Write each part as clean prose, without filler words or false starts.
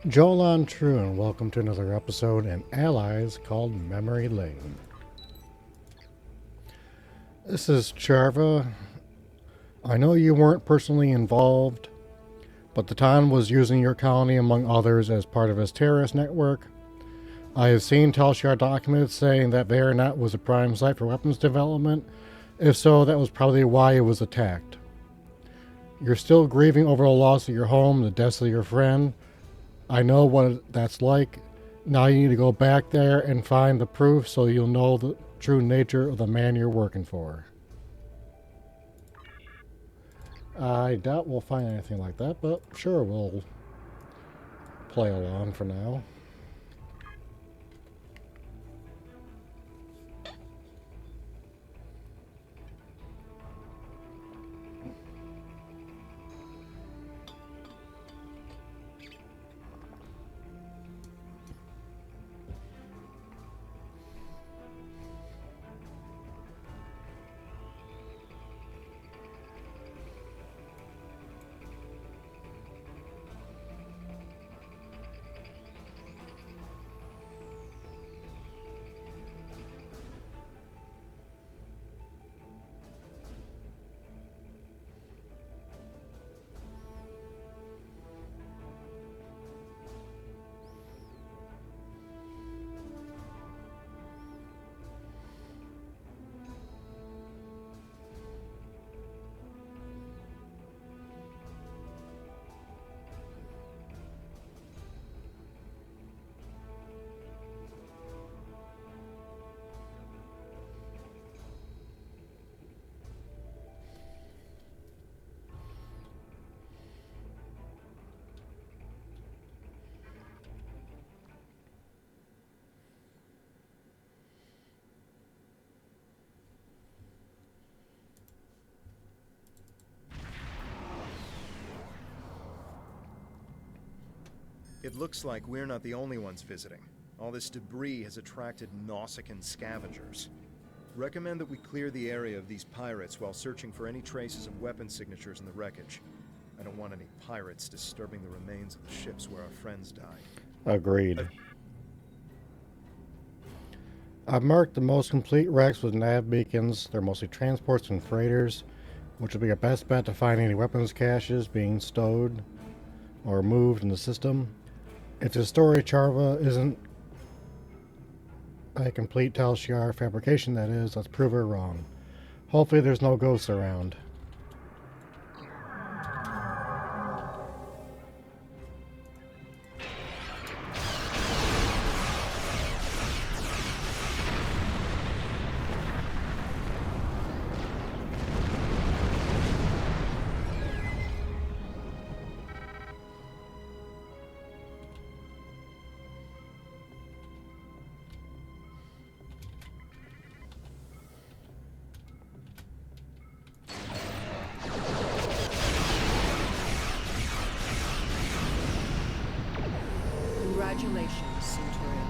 Jolan True, and welcome to another episode in Allies called Memory Lane. This is Charva. I know you weren't personally involved, but the Tan was using your colony among others as part of his terrorist network. I have seen Telshar documents saying that Varanat was a prime site for weapons development. If so, that was probably why it was attacked. You're still grieving over the loss of your home, the death of your friend. I know what that's like. Now you need to go back there and find the proof so you'll know the true nature of the man you're working for. I doubt we'll find anything like that, but sure, we'll play along for now. It looks like we're not the only ones visiting. All this debris has attracted Nausicaan scavengers. Recommend that we clear the area of these pirates while searching for any traces of weapon signatures in the wreckage. I don't want any pirates disturbing the remains of the ships where our friends died. Agreed. I've marked the most complete wrecks with nav beacons. They're mostly transports and freighters, which will be our best bet to find any weapons caches being stowed or moved in the system. If the story Charva isn't a complete Telshar fabrication, that is, let's prove her wrong. Hopefully there's no ghosts around. Congratulations, Centurion.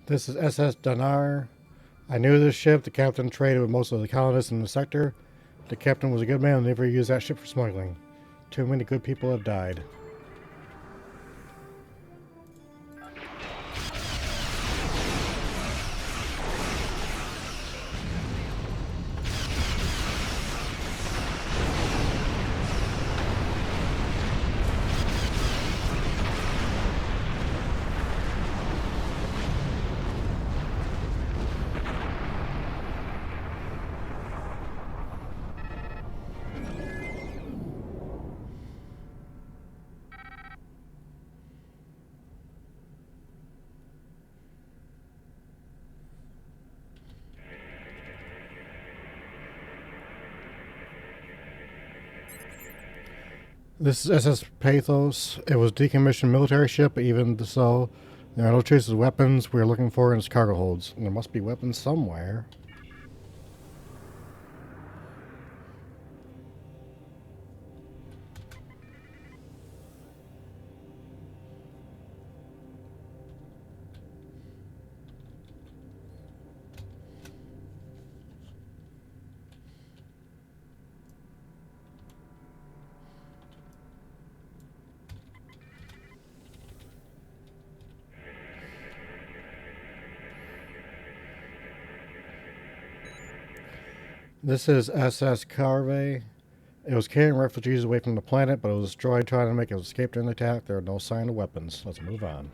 This is SS Danar. I knew this ship. The captain traded with most of the colonists in the sector. The captain was a good man and never used that ship for smuggling. Too many good people have died. This is SS Pathos. It was a decommissioned military ship, but even so, there are no traces of weapons we are looking for in its cargo holds. And there must be weapons somewhere. This is SS Carve. It was carrying refugees away from the planet, but it was destroyed trying to make its escape during the attack. There are no sign of weapons. Let's move on.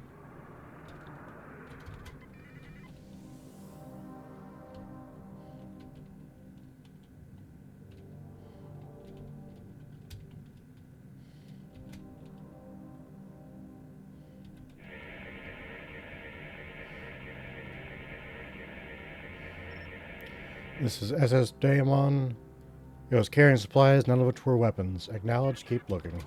This is SS Daemon. It was carrying supplies, none of which were weapons. Acknowledge, keep looking.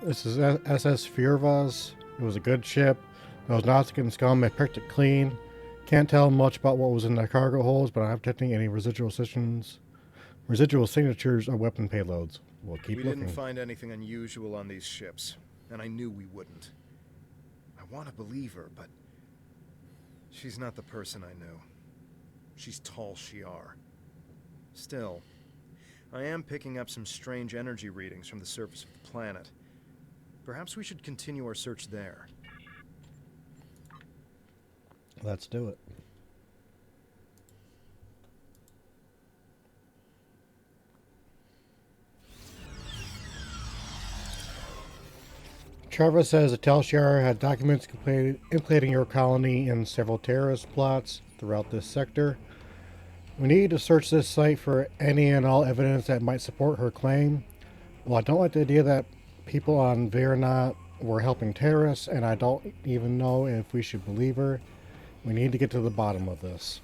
This is SS Furvas. It was a good ship. Those Nautican scum had picked it clean. Can't tell much about what was in the cargo holds, but I'm not detecting any residual signatures of weapon payloads. We'll keep looking. We didn't find anything unusual on these ships, and I knew we wouldn't. I want to believe her, but she's not the person I knew. She's Tal Shiar. Still, I am picking up some strange energy readings from the surface of the planet. Perhaps we should continue our search there. Let's do it. Charva says that Tal Shiar had documents implicating your colony in several terrorist plots throughout this sector. We need to search this site for any and all evidence that might support her claim. Well, I don't like the idea that people on Veronat were helping terrorists, and I don't even know if we should believe her. We need to get to the bottom of this.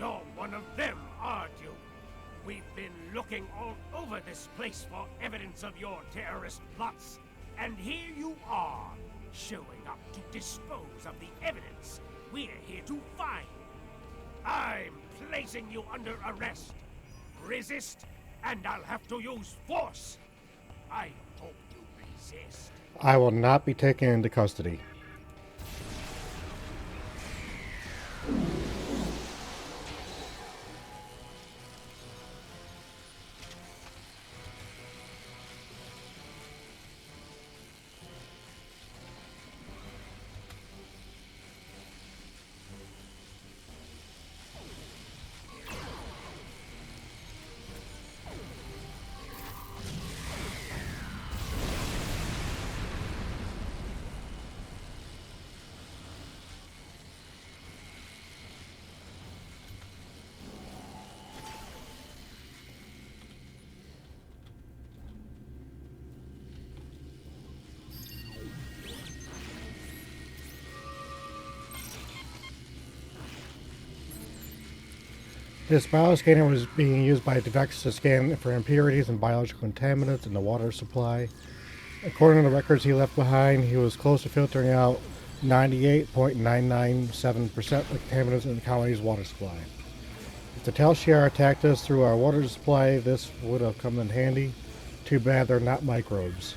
You're one of them, aren't you? We've been looking all over this place for evidence of your terrorist plots, and here you are, showing up to dispose of the evidence we're here to find. I'm placing you under arrest. Resist, and I'll have to use force. I hope you resist. I will not be taken into custody. This bioscanner was being used by Devex to scan for impurities and biological contaminants in the water supply. According to the records he left behind, he was close to filtering out 98.997% of the contaminants in the colony's water supply. If the Tal Shiar attacked us through our water supply, this would have come in handy. Too bad they're not microbes.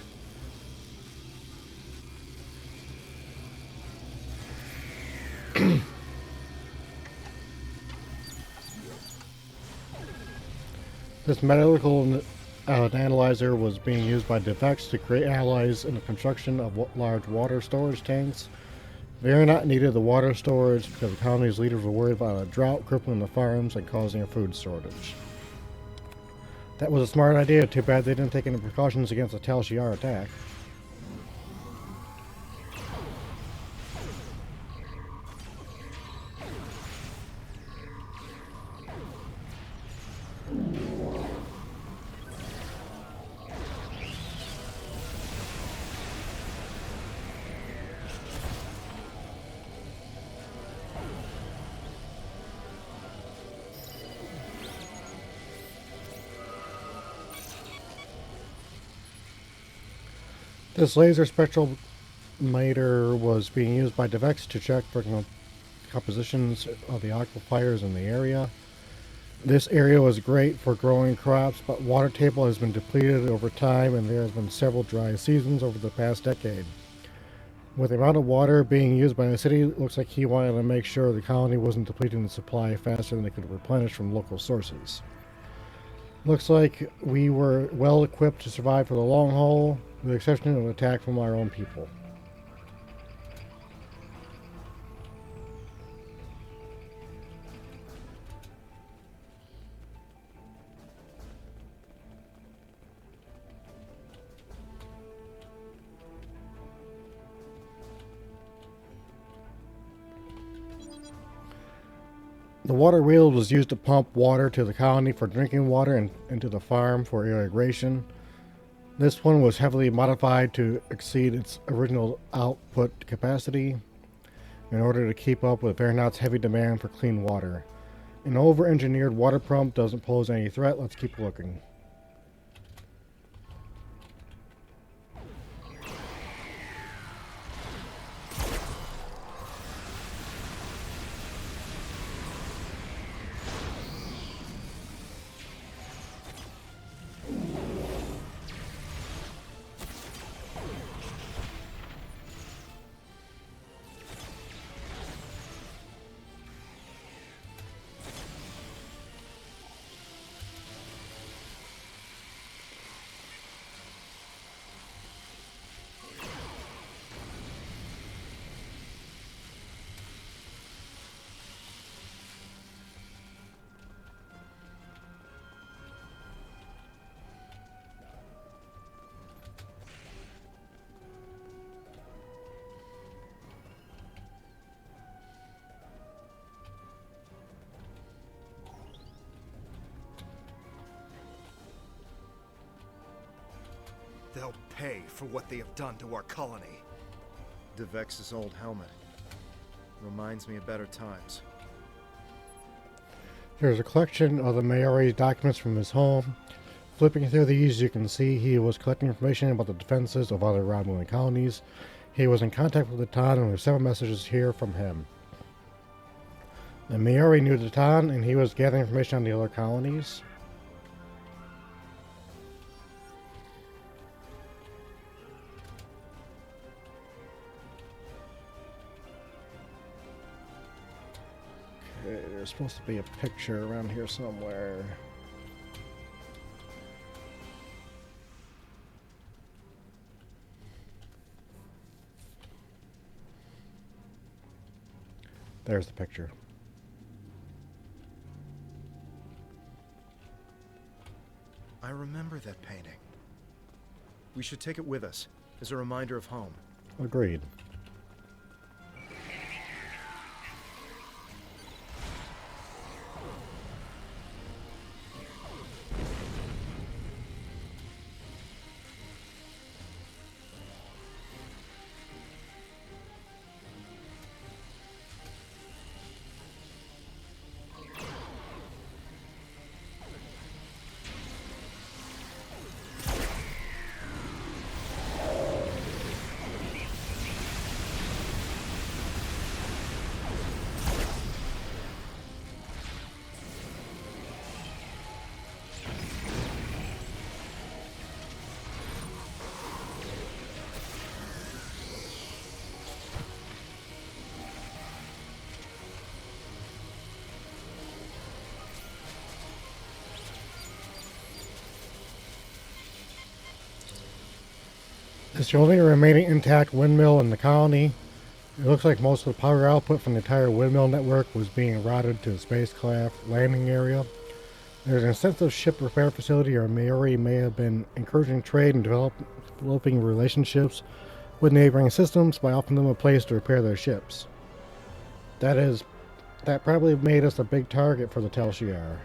This medical analyzer was being used by Defex to create alloys in the construction of large water storage tanks. The aeronaut needed the water storage because the colony's leaders were worried about a drought crippling the farms and causing a food shortage. That was a smart idea. Too bad they didn't take any precautions against a Tal Shiar attack. This laser spectrometer was being used by DevEx to check for compositions of the aquifers in the area. This area was great for growing crops, but water table has been depleted over time and there has been several dry seasons over the past decade. With the amount of water being used by the city, it looks like he wanted to make sure the colony wasn't depleting the supply faster than they could replenish from local sources. Looks like we were well equipped to survive for the long haul, with the exception of an attack from our own people. The water wheel was used to pump water to the colony for drinking water and into the farm for irrigation. This one was heavily modified to exceed its original output capacity in order to keep up with Vernat's heavy demand for clean water. An over-engineered water pump doesn't pose any threat. Let's keep looking. They'll pay for what they have done to our colony. DeVex's old helmet. Reminds me of better times. There's a collection of the Maori's documents from his home. Flipping through these, you can see he was collecting information about the defenses of other Romulan colonies. He was in contact with the Tan, and there's several messages here from him. The Maori knew the Tan, and he was gathering information on the other colonies. Okay, there's supposed to be a picture around here somewhere. There's the picture. I remember that painting. We should take it with us, as a reminder of home. Agreed. It's the only remaining intact windmill in the colony. It looks like most of the power output from the entire windmill network was being routed to the spacecraft landing area. There's an extensive ship repair facility, or Maori may have been encouraging trade and developing relationships with neighboring systems by offering them a place to repair their ships. That is, that probably made us a big target for the Tel Shiar.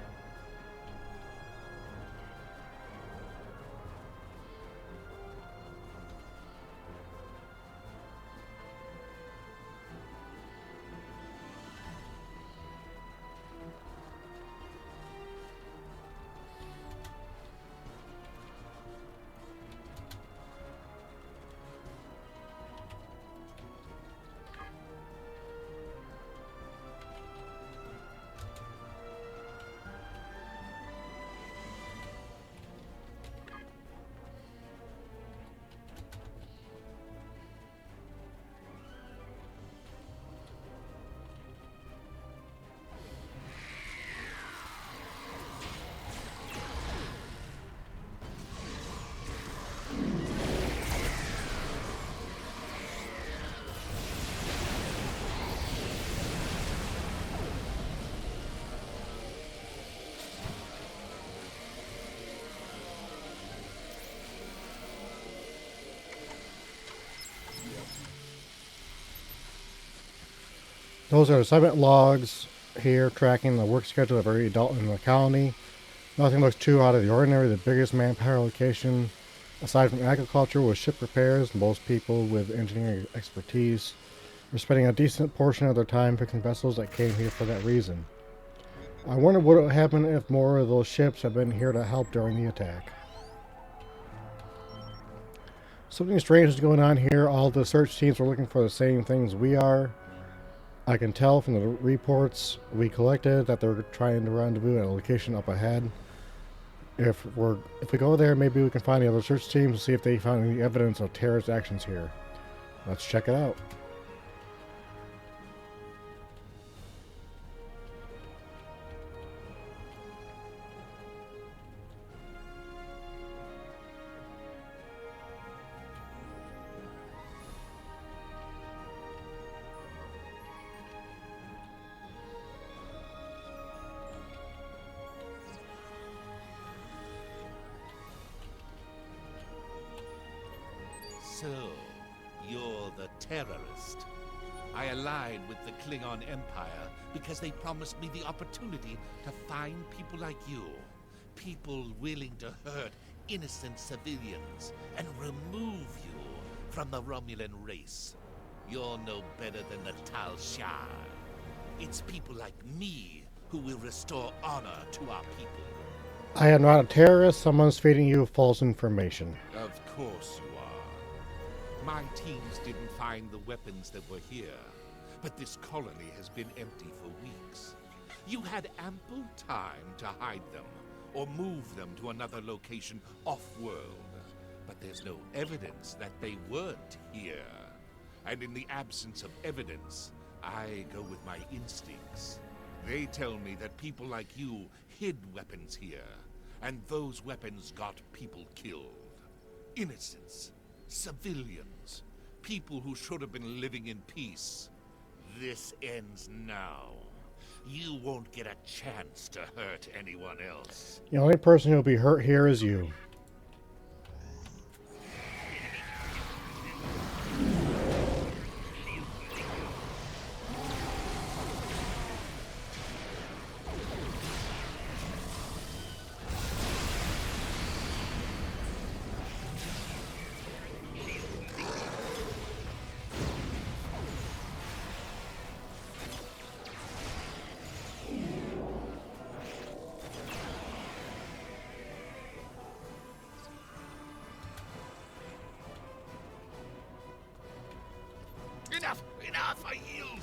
Those are assignment logs here tracking the work schedule of every adult in the colony. Nothing looks too out of the ordinary. The biggest manpower location, aside from agriculture, was ship repairs. Most people with engineering expertise were spending a decent portion of their time fixing vessels that came here for that reason. I wonder what would happen if more of those ships had been here to help during the attack. Something strange is going on here. All the search teams are looking for the same things we are. I can tell from the reports we collected that they're trying to rendezvous at a location up ahead. If we go there, maybe we can find the other search teams and see if they found any evidence of terrorist actions here. Let's check it out. So, you're the terrorist. I allied with the Klingon Empire because they promised me the opportunity to find people like you. People willing to hurt innocent civilians and remove you from the Romulan race. You're no better than the Tal Shiar. It's people like me who will restore honor to our people. I am not a terrorist. Someone's feeding you false information. Of course you are. My teams didn't find the weapons that were here, but this colony has been empty for weeks. You had ample time to hide them, or move them to another location off-world. But there's no evidence that they weren't here. And in the absence of evidence, I go with my instincts. They tell me that people like you hid weapons here, and those weapons got people killed. Innocents. Civilians. People who should have been living in peace. This ends now. You won't get a chance to hurt anyone else. The only person who will be hurt here is you. Enough, I yield.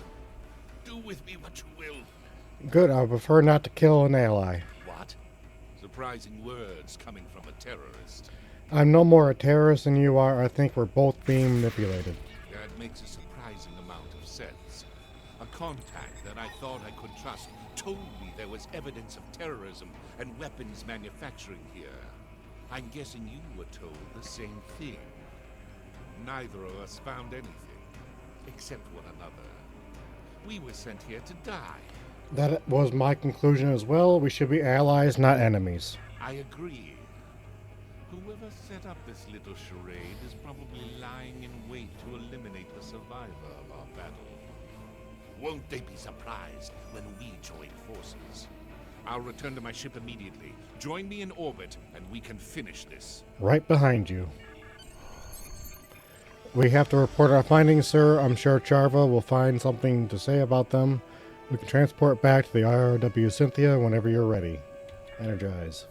Do with me what you will. Good, I prefer not to kill an ally. What? Surprising words coming from a terrorist. I'm no more a terrorist than you are. I think we're both being manipulated. That makes a surprising amount of sense. A contact that I thought I could trust told me there was evidence of terrorism and weapons manufacturing here. I'm guessing you were told the same thing. Neither of us found anything. accept one another. We were sent here to die. That was my conclusion as well. We should be allies, not enemies. I agree. Whoever set up this little charade is probably lying in wait to eliminate the survivor of our battle. Won't they be surprised when we join forces? I'll return to my ship immediately. Join me in orbit, and we can finish this. Right behind you. We have to report our findings, sir. I'm sure Charva will find something to say about them. We can transport back to the IRW Cynthia whenever you're ready. Energize.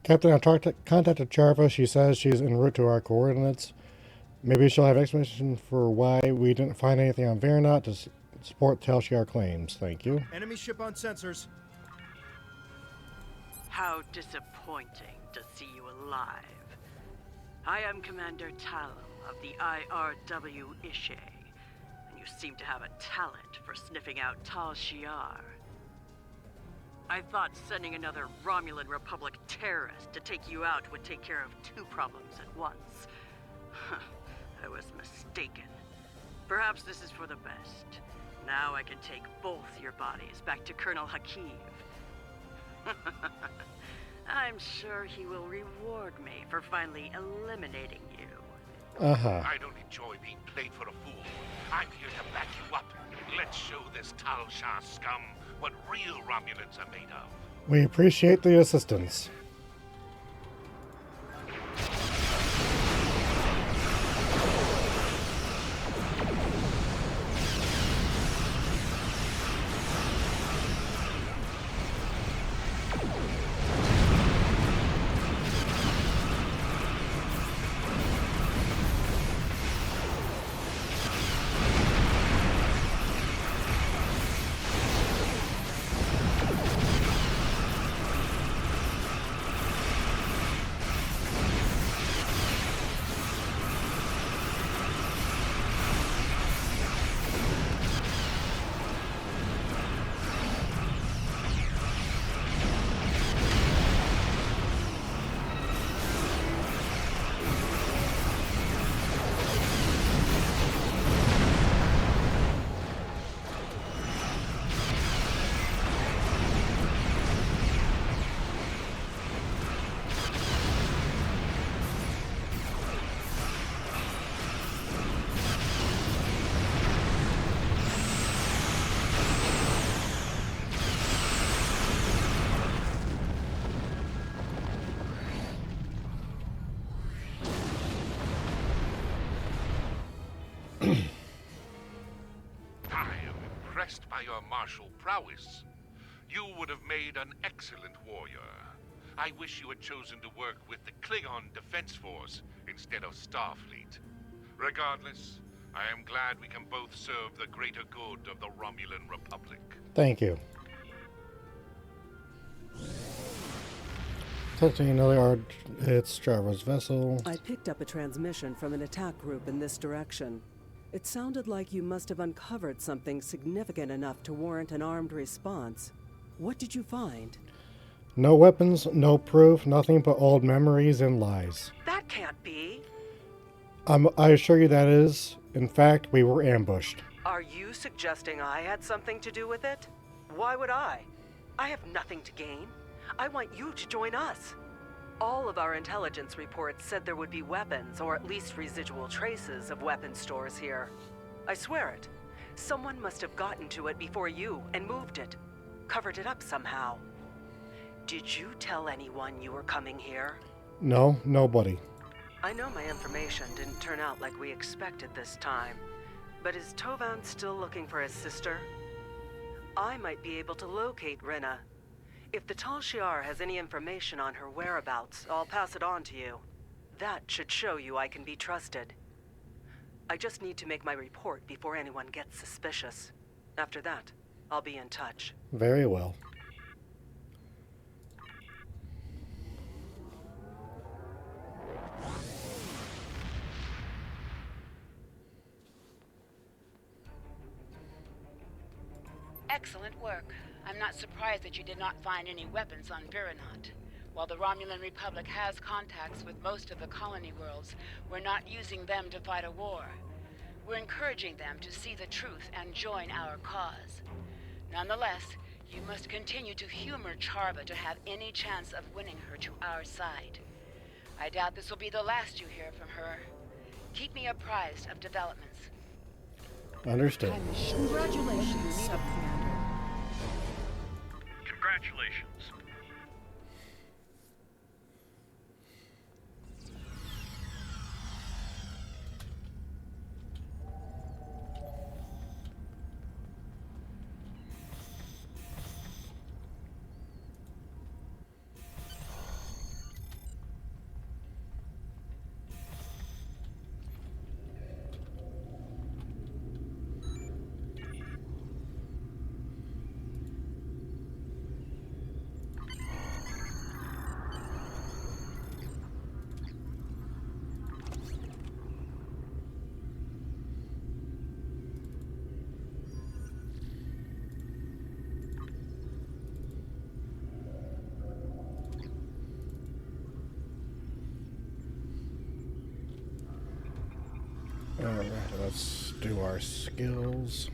Captain, I contacted Charva. She says she's en route to our coordinates. Maybe she'll have explanation for why we didn't find anything on Veronat to support Telshar claims. Thank you. Enemy ship on sensors. How disappointing to see you alive. I am Commander Tallow of the IRW Ishe, and you seem to have a talent for sniffing out Tal Shiar. I thought sending another Romulan Republic terrorist to take you out would take care of two problems at once. I was mistaken. Perhaps this is for the best. Now I can take both your bodies back to Colonel Hakiv. I'm sure he will reward me for finally eliminating you. I don't enjoy being played for a fool. I'm here to back you up. Let's show this Talshar scum what real Romulans are made of. We appreciate the assistance. By your martial prowess. You would have made an excellent warrior. I wish you had chosen to work with the Klingon Defense Force instead of Starfleet. Regardless, I am glad we can both serve the greater good of the Romulan Republic. Thank you. Touching another it's Charva's vessel. I picked up a transmission from an attack group in this direction. It sounded like you must have uncovered something significant enough to warrant an armed response. What did you find? No weapons, no proof, nothing but old memories and lies. That can't be. I assure you that is. In fact, we were ambushed. Are you suggesting I had something to do with it? Why would I? I have nothing to gain. I want you to join us. All of our intelligence reports said there would be weapons, or at least residual traces of weapon stores here. I swear it. Someone must have gotten to it before you and moved it. Covered it up somehow. Did you tell anyone you were coming here? No, nobody. I know my information didn't turn out like we expected this time, but is Tovan still looking for his sister? I might be able to locate Rinna. If the Tal Shiar has any information on her whereabouts, I'll pass it on to you. That should show you I can be trusted. I just need to make my report before anyone gets suspicious. After that, I'll be in touch. Very well. Excellent work. I'm not surprised that you did not find any weapons on Viranot. While the Romulan Republic has contacts with most of the colony worlds, we're not using them to fight a war. We're encouraging them to see the truth and join our cause. Nonetheless, you must continue to humor Charva to have any chance of winning her to our side. I doubt this will be the last you hear from her. Keep me apprised of developments. Understood. Congratulations, Sub-Commander. Congratulations. Alright, let's do our skills.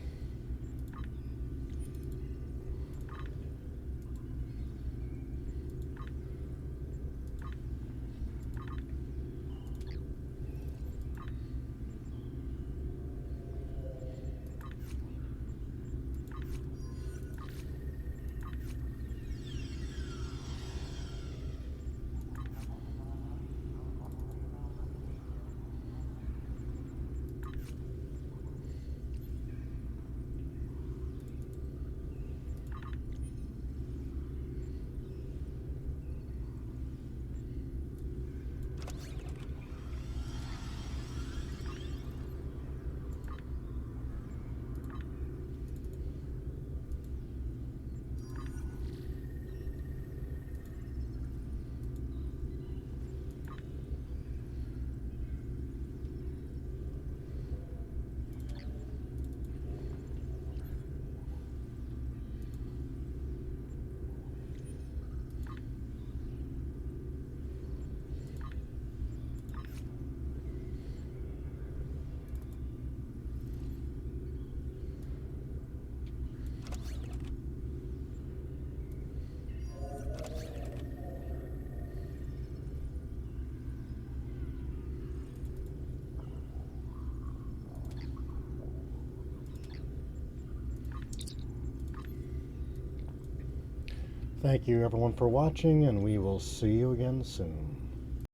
Thank you everyone for watching, and we will see you again soon.